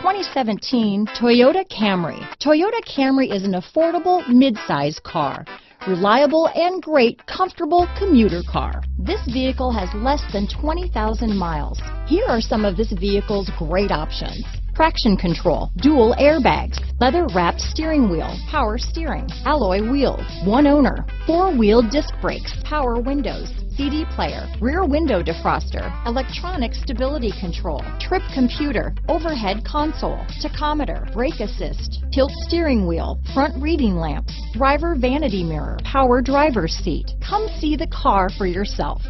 2017 Toyota Camry. Toyota Camry is an affordable mid-size car. Reliable and great comfortable commuter car. This vehicle has less than 20,000 miles. Here are some of this vehicle's great options: traction control, dual airbags, leather-wrapped steering wheel, power steering, alloy wheels, one owner, four-wheel disc brakes, power windows, CD player, rear window defroster, electronic stability control, trip computer, overhead console, tachometer, brake assist, tilt steering wheel, front reading lamps, driver vanity mirror, power driver's seat. Come see the car for yourself.